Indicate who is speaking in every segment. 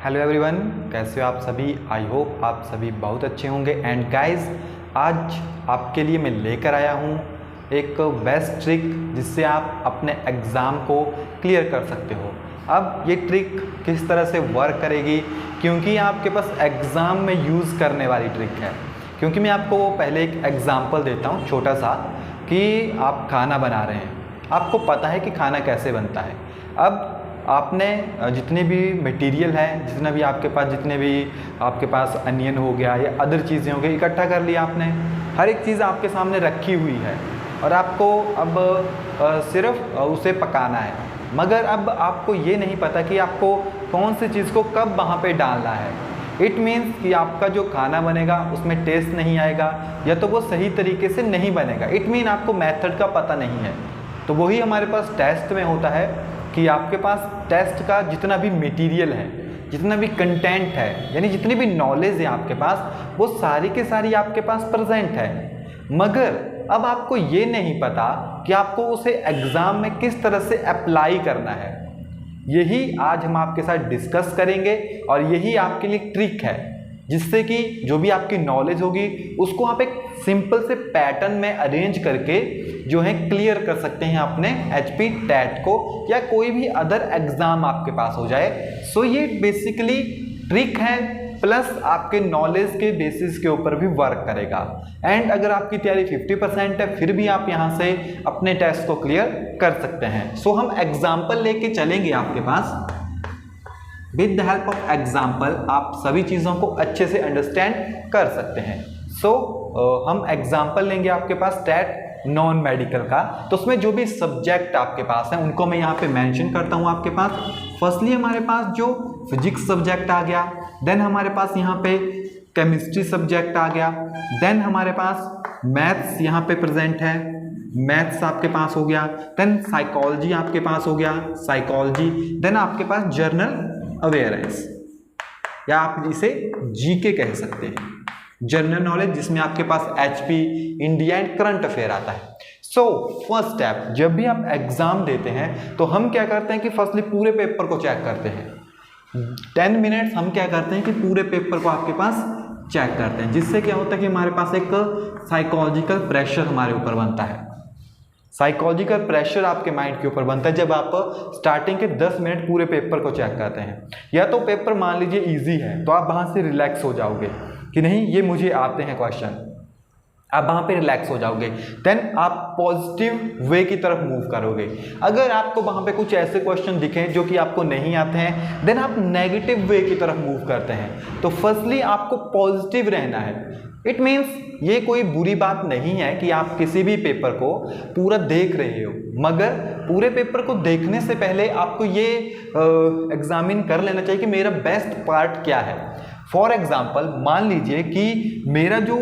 Speaker 1: Hello everyone, कैसे हो आप सभी। आई होप आप सभी बहुत अच्छे होंगे। एंड गाइस, आज आपके लिए मैं लेकर आया हूँ एक बेस्ट ट्रिक जिससे आप अपने एग्ज़ाम को क्लियर कर सकते हो। अब ये ट्रिक किस तरह से वर्क करेगी, क्योंकि आपके पास एग्ज़ाम में यूज़ करने वाली ट्रिक है। क्योंकि मैं आपको पहले एक एग्ज़ाम्पल देता हूँ छोटा सा, कि आप खाना बना रहे हैं, आपको पता है कि खाना कैसे बनता है। अब आपने जितने भी मटेरियल है, जितना भी आपके पास, जितने भी आपके पास अनियन हो गया या अदर चीज़ें हो गई, इकट्ठा कर लिया आपने। हर एक चीज़ आपके सामने रखी हुई है और आपको अब सिर्फ उसे पकाना है। मगर अब आपको ये नहीं पता कि आपको कौन सी चीज़ को कब वहाँ पे डालना है। इट मीन्स कि आपका जो खाना बनेगा उसमें टेस्ट नहीं आएगा, या तो वो सही तरीके से नहीं बनेगा। इट मीन आपको मेथड का पता नहीं है। तो वही हमारे पास टेस्ट में होता है कि आपके पास टेस्ट का जितना भी मटेरियल है, जितना भी कंटेंट है, यानी जितनी भी नॉलेज है आपके पास, वो सारी के सारी आपके पास प्रेजेंट है। मगर अब आपको ये नहीं पता कि आपको उसे एग्ज़ाम में किस तरह से अप्लाई करना है। यही आज हम आपके साथ डिस्कस करेंगे और यही आपके लिए ट्रिक है, जिससे कि जो भी आपकी नॉलेज होगी उसको आप एक सिंपल से पैटर्न में अरेंज करके जो है क्लियर कर सकते हैं अपने HP टेट को, या कोई भी अदर एग्ज़ाम आपके पास हो जाए। सो ये बेसिकली ट्रिक है, प्लस आपके नॉलेज के बेसिस के ऊपर भी वर्क करेगा। एंड अगर आपकी तैयारी 50% है, फिर भी आप यहाँ से अपने टेस्ट को क्लियर कर सकते हैं। सो हम एग्जाम्पल लेके चलेंगे आपके पास। With the help of example आप सभी चीज़ों को अच्छे से अंडरस्टैंड कर सकते हैं। सो हम एग्जाम्पल लेंगे आपके पास टेट नॉन मेडिकल का। तो उसमें जो भी सब्जेक्ट आपके पास हैं उनको मैं यहाँ पे मेंशन करता हूँ आपके पास। फर्स्टली हमारे पास जो फिजिक्स सब्जेक्ट आ गया, देन हमारे पास यहाँ पे केमिस्ट्री सब्जेक्ट आ गया, देन हमारे पास मैथ्स यहाँ पे प्रेजेंट है, मैथ्स आपके पास हो गया, देन साइकोलॉजी आपके पास हो गया, साइकोलॉजी, देन आपके पास जनरल अवेयरनेस, या आप इसे जीके कह सकते हैं, जनरल नॉलेज, जिसमें आपके पास HP, India and current affair आता है। सो फर्स्ट स्टेप, जब भी आप एग्जाम देते हैं तो हम क्या करते हैं कि फर्स्टली पूरे पेपर को चेक करते हैं। 10 मिनट्स हम क्या करते हैं कि पूरे पेपर को आपके पास चेक करते हैं, जिससे क्या होता है कि हमारे पास एक साइकोलॉजिकल प्रेशर हमारे ऊपर बनता है। साइकोलॉजिकल प्रेशर आपके माइंड के ऊपर बनता है जब आप स्टार्टिंग के 10 मिनट पूरे पेपर को चेक करते हैं। या तो पेपर मान लीजिए इजी है तो आप वहाँ से रिलैक्स हो जाओगे कि नहीं ये मुझे आते हैं क्वेश्चन, आप वहाँ पे रिलैक्स हो जाओगे। देन आप पॉजिटिव वे की तरफ मूव करोगे। अगर आपको वहाँ पे कुछ ऐसे क्वेश्चन दिखें जो कि आपको नहीं आते हैं, देन आप नेगेटिव वे की तरफ मूव करते हैं। तो फर्स्टली आपको पॉजिटिव रहना है। इट मीन्स ये कोई बुरी बात नहीं है कि आप किसी भी पेपर को पूरा देख रहे हो, मगर पूरे पेपर को देखने से पहले आपको ये एग्जामिन कर लेना चाहिए कि मेरा बेस्ट पार्ट क्या है। फॉर एग्जाम्पल मान लीजिए कि मेरा जो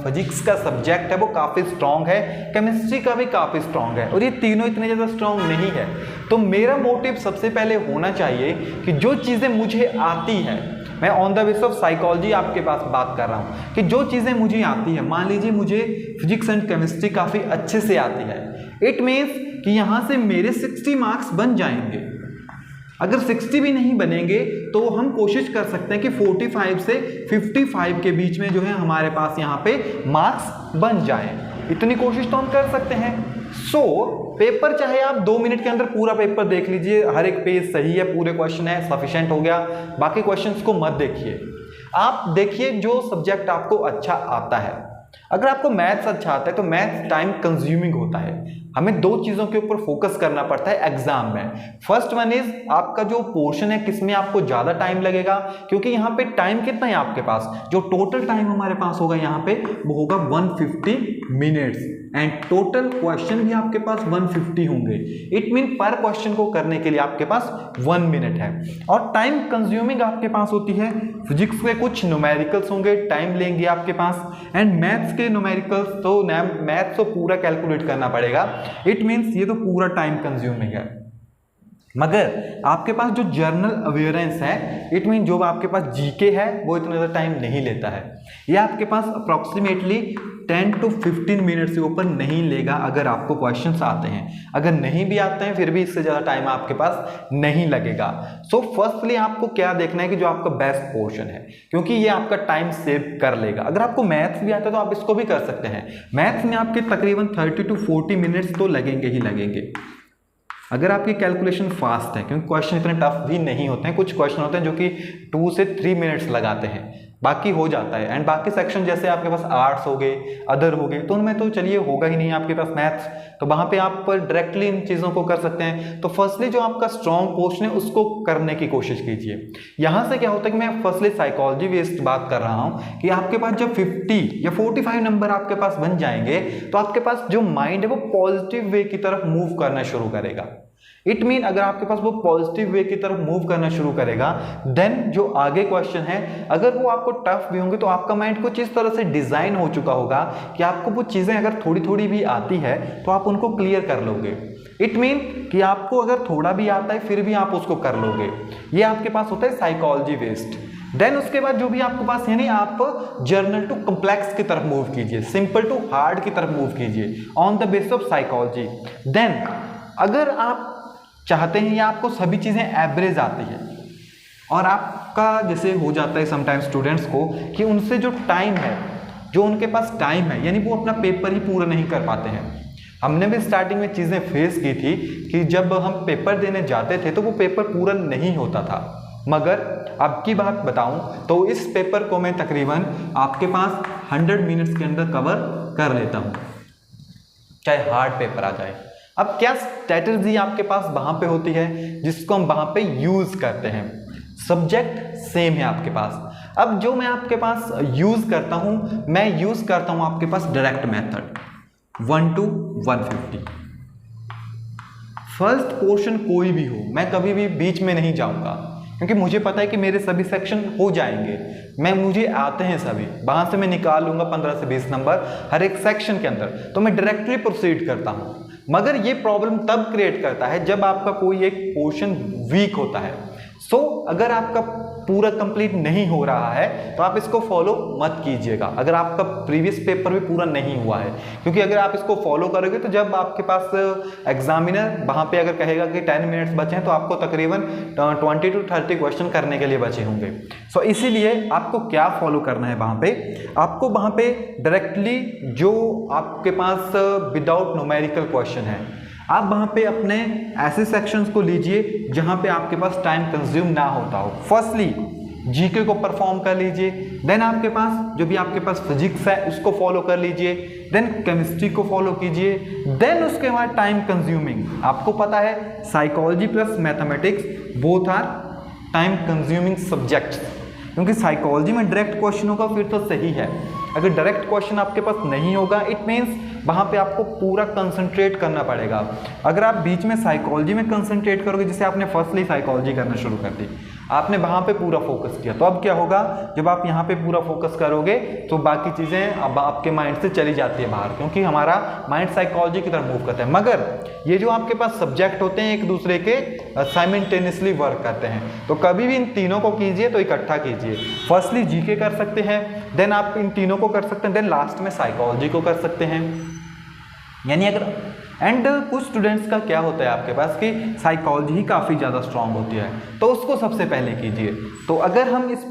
Speaker 1: फिजिक्स का सब्जेक्ट है वो काफ़ी स्ट्रॉन्ग है, केमिस्ट्री का भी काफ़ी स्ट्रॉन्ग है, और ये तीनों इतने ज़्यादा स्ट्रॉन्ग नहीं है। तो मेरा मोटिव सबसे पहले होना चाहिए कि जो चीज़ें मुझे आती हैं, मैं on the base of psychology आपके पास बात कर रहा हूँ कि जो चीज़ें मुझे आती है, मान लीजिए मुझे फिजिक्स एंड केमिस्ट्री काफ़ी अच्छे से आती है, इट मीन्स कि यहाँ से मेरे 60 मार्क्स बन जाएंगे। अगर 60 भी नहीं बनेंगे तो हम कोशिश कर सकते हैं कि 45 से 55 के बीच में जो है हमारे पास यहाँ पे मार्क्स बन जाएं। इतनी कोशिश तो हम कर सकते हैं। सो पेपर चाहे आप 2 मिनट के अंदर पूरा पेपर देख लीजिए, हर एक पेज सही है, पूरे क्वेश्चन है, सफिशिएंट हो गया, बाकी क्वेश्चंस को मत देखिए। आप देखिए जो सब्जेक्ट आपको अच्छा आता है। अगर आपको मैथ्स अच्छा आता है तो मैथ्स टाइम कंज्यूमिंग होता है। हमें 2 चीज़ों के ऊपर फोकस करना पड़ता है एग्जाम में। फर्स्ट वन इज आपका जो पोर्शन है किसमें आपको ज़्यादा टाइम लगेगा, क्योंकि यहाँ पे टाइम कितना है आपके पास, जो टोटल टाइम हमारे पास होगा यहाँ पे वो होगा 150 मिनट्स, एंड टोटल क्वेश्चन भी आपके पास 150 होंगे। इट मीन पर क्वेश्चन को करने के लिए आपके पास 1 मिनट है, और टाइम कंज्यूमिंग आपके पास होती है। फिजिक्स के कुछ न्यूमेरिकल्स होंगे, टाइम लेंगे आपके पास, एंड मैथ्स के न्यूमेरिकल्स तो मैथ्स तो पूरा कैलकुलेट करना पड़ेगा। इट मीन्स ये तो पूरा टाइम कंज्यूमिंग है। मगर आपके पास जो जर्नल अवेयरेंस है, इट मीन जो आपके पास जीके है, वो इतना ज़्यादा टाइम नहीं लेता है। ये आपके पास अप्रॉक्सीमेटली 10 to 15 मिनट से ऊपर नहीं लेगा अगर आपको क्वेश्चंस आते हैं। अगर नहीं भी आते हैं फिर भी इससे ज़्यादा टाइम आपके पास नहीं लगेगा। सो फर्स्टली आपको क्या देखना है कि जो आपका बेस्ट पोर्शन है, क्योंकि ये आपका टाइम सेव कर लेगा। अगर आपको मैथ्स भी आता है तो आप इसको भी कर सकते हैं। मैथ्स में आपके तकरीबन 30 to 40 मिनट्स तो लगेंगे ही लगेंगे अगर आपकी कैलकुलेशन फास्ट है, क्योंकि क्वेश्चन इतने टफ भी नहीं होते हैं। कुछ क्वेश्चन होते हैं जो कि 2 से 3 मिनट्स लगाते हैं, बाकी हो जाता है। एंड बाकी सेक्शन जैसे आपके पास आर्ट्स हो गए, अदर हो गए, तो उनमें तो चलिए होगा ही नहीं आपके पास मैथ्स, तो वहाँ पे आप डायरेक्टली इन चीज़ों को कर सकते हैं। तो फर्स्टली जो आपका स्ट्रॉन्ग पोर्शन है उसको करने की कोशिश कीजिए। यहाँ से क्या होता है कि मैं फर्स्टली साइकोलॉजी बेस्ड बात कर रहा हूँ कि आपके पास जब 50 या 45 नंबर आपके पास बन जाएंगे तो आपके पास जो माइंड है वो पॉजिटिव वे की तरफ मूव करना शुरू करेगा। इट मीन अगर आपके पास वो पॉजिटिव वे की तरफ मूव करना शुरू करेगा, देन जो आगे क्वेश्चन है अगर वो आपको टफ भी होंगे तो आपका माइंड कुछ इस तरह से डिजाइन हो चुका होगा कि आपको वो चीजें अगर थोड़ी थोड़ी भी आती है तो आप उनको क्लियर कर लोगे। इट मीन कि आपको अगर थोड़ा भी आता है फिर भी आप उसको कर लोगे। ये आपके पास होता है साइकोलॉजी बेस्ड। देन उसके बाद जो भी आपके पास, यानी आप जर्नल टू कॉम्प्लेक्स की तरफ मूव कीजिए, सिंपल टू हार्ड की तरफ मूव कीजिए on the basis of psychology. Then अगर आप चाहते हैं या आपको सभी चीज़ें एवरेज आती है और आपका जैसे हो जाता है समटाइम्स स्टूडेंट्स को कि उनसे जो टाइम है, जो उनके पास टाइम है, यानी वो अपना पेपर ही पूरा नहीं कर पाते हैं। हमने भी स्टार्टिंग में चीज़ें फेस की थी कि जब हम पेपर देने जाते थे तो वो पेपर पूरा नहीं होता था। मगर अब की बात बताऊं तो इस पेपर को मैं तकरीबन आपके पास 100 मिनट्स के अंदर कवर कर लेता हूं, चाहे हार्ड पेपर आ जाए। अब क्या स्ट्रेटजी आपके पास वहां पे होती है जिसको हम वहां पे यूज करते हैं? सब्जेक्ट सेम है आपके पास। अब जो मैं आपके पास यूज करता हूं, मैं यूज करता हूं आपके पास direct method 1 to 150। First portion कोई भी हो, मैं कभी भी बीच में नहीं जाऊंगा क्योंकि मुझे पता है कि मेरे सभी सेक्शन हो जाएंगे। मुझे आते हैं सभी, वहां से मैं निकाल लूंगा 15 से 20 नंबर हर एक सेक्शन के अंदर, तो मैं डायरेक्टली प्रोसीड करता हूं। मगर ये प्रॉब्लम तब क्रिएट करता है जब आपका कोई एक पोर्शन वीक होता है। सो अगर आपका पूरा कंप्लीट नहीं हो रहा है तो आप इसको फॉलो मत कीजिएगा अगर आपका प्रीवियस पेपर भी पूरा नहीं हुआ है, क्योंकि अगर आप इसको फॉलो करोगे तो जब आपके पास एग्जामिनर वहां पे अगर कहेगा कि 10 मिनट्स बचे हैं तो आपको तकरीबन 20 to 30 क्वेश्चन करने के लिए बचे होंगे। सो इसीलिए आपको क्या फॉलो करना है वहां पे, आपको वहां पे डायरेक्टली जो आपके पास विदाउट न्यूमेरिकल क्वेश्चन है, आप वहां पे अपने ऐसे सेक्शंस को लीजिए जहां पे आपके पास टाइम कंज्यूम ना होता हो। फर्स्टली जीके को परफॉर्म कर लीजिए, देन आपके पास जो भी आपके पास फिजिक्स है उसको फॉलो कर लीजिए, देन केमिस्ट्री को फॉलो कीजिए, देन उसके बाद टाइम कंज्यूमिंग। आपको पता है psychology plus mathematics both are time consuming subjects, क्योंकि साइकोलॉजी में डायरेक्ट क्वेश्चन होगा फिर तो सही है। अगर डायरेक्ट क्वेश्चन आपके पास नहीं होगा इट मीन्स वहाँ पे आपको पूरा कंसंट्रेट करना पड़ेगा। अगर आप बीच में साइकोलॉजी में कंसंट्रेट करोगे, जैसे आपने फर्स्टली साइकोलॉजी करना शुरू कर दी, आपने वहाँ पे पूरा फोकस किया, तो अब क्या होगा जब आप यहाँ पे पूरा फोकस करोगे तो बाकी चीज़ें अब आपके माइंड से चली जाती है बाहर, क्योंकि हमारा माइंड साइकोलॉजी की तरफ मूव करता है। मगर ये जो आपके पास सब्जेक्ट होते हैं एक दूसरे के साइमल्टेनियसली वर्क करते हैं, तो कभी भी इन तीनों को कीजिए तो इकट्ठा कीजिए। फर्स्टली जीके कर सकते हैं, देन आप इन तीनों को कर सकते हैं, देन लास्ट में साइकोलॉजी को कर सकते हैं। यानी अगर एंड कुछ स्टूडेंट्स का क्या होता है आपके पास कि साइकोलॉजी ही काफ़ी ज़्यादा स्ट्रांग होती है, तो उसको सबसे पहले कीजिए। तो अगर हम इस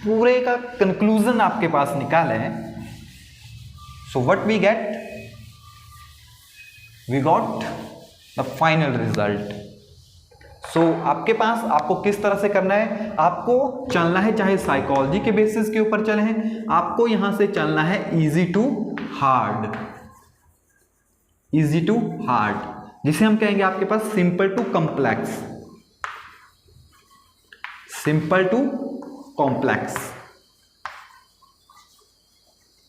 Speaker 1: पूरे का कंक्लूजन आपके पास निकालें, so what we get, we got the final result. So आपके पास आपको किस तरह से करना है, आपको चलना है चाहे साइकोलॉजी के बेसिस के ऊपर चले, आपको यहां से चलना है easy to hard, easy to hard, जिसे हम कहेंगे आपके पास simple to complex, simple to complex,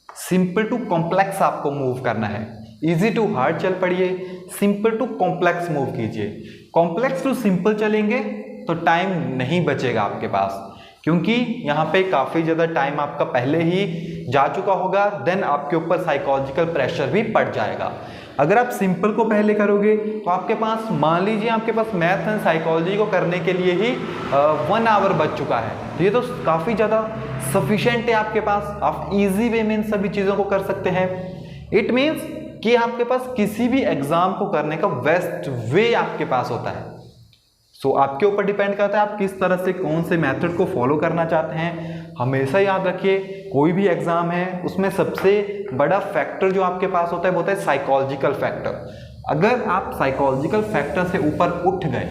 Speaker 1: simple to complex आपको मूव करना है। इजी टू हार्ड चल पड़िए, सिंपल टू कॉम्प्लेक्स मूव कीजिए। कॉम्प्लेक्स टू सिंपल चलेंगे तो टाइम नहीं बचेगा आपके पास, क्योंकि यहाँ पे काफ़ी ज़्यादा टाइम आपका पहले ही जा चुका होगा, देन आपके ऊपर साइकोलॉजिकल प्रेशर भी पड़ जाएगा। अगर आप सिंपल को पहले करोगे तो आपके पास, मान लीजिए आपके पास मैथ एंड साइकोलॉजी को करने के लिए ही 1 आवर बच चुका है, तो ये तो काफ़ी ज़्यादा सफिशेंट है आपके पास। आप इजी वे में इन सभी चीज़ों को कर सकते हैं। इट मीन्स कि आपके पास किसी भी एग्जाम को करने का बेस्ट वे आपके पास होता है। सो आपके ऊपर डिपेंड करता है आप किस तरह से, कौन से मेथड को फॉलो करना चाहते हैं। हमेशा याद रखिए, कोई भी एग्जाम है उसमें सबसे बड़ा फैक्टर जो आपके पास होता है वो होता है साइकोलॉजिकल फैक्टर। अगर आप साइकोलॉजिकल फैक्टर से ऊपर उठ गए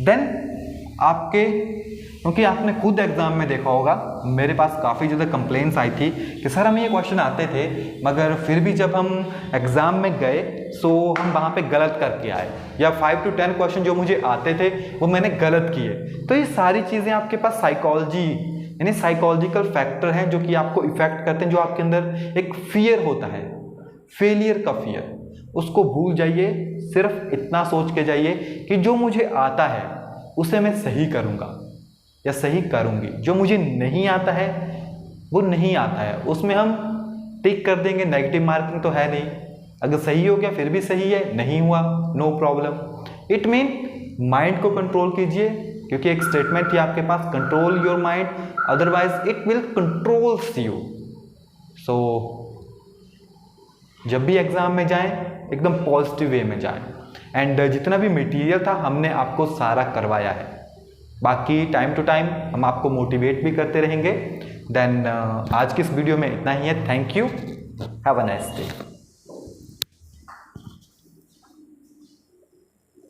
Speaker 1: देन आपके, क्योंकि आपने खुद एग्जाम में देखा होगा, मेरे पास काफ़ी ज़्यादा कंप्लेंट्स आई थी कि सर हमें ये क्वेश्चन आते थे मगर फिर भी जब हम एग्ज़ाम में गए सो हम वहाँ पे गलत करके आए, या 5 to 10 क्वेश्चन जो मुझे आते थे वो मैंने गलत किए। तो ये सारी चीज़ें आपके पास साइकोलॉजी यानी साइकोलॉजिकल फैक्टर हैं जो कि आपको इफेक्ट करते हैं। जो आपके अंदर एक फियर होता है, फेलियर का फियर, उसको भूल जाइए। सिर्फ इतना सोच के जाइए कि जो मुझे आता है उसे मैं सही करूँगा या सही करूँगी, जो मुझे नहीं आता है वो नहीं आता है, उसमें हम टिक कर देंगे, नेगेटिव मार्किंग तो है नहीं। अगर सही हो गया फिर भी सही है, नहीं हुआ no problem. It mean mind को कंट्रोल कीजिए, क्योंकि एक स्टेटमेंट थी आपके पास, control your mind otherwise it will controls you. So जब भी एग्जाम में जाएं एकदम पॉजिटिव वे में जाएं। एंड जितना भी मटेरियल था हमने आपको सारा करवाया है। बाकी टाइम टू टाइम हम आपको मोटिवेट भी करते रहेंगे। देन आज की इस वीडियो में इतना ही है। Thank you, have a nice day.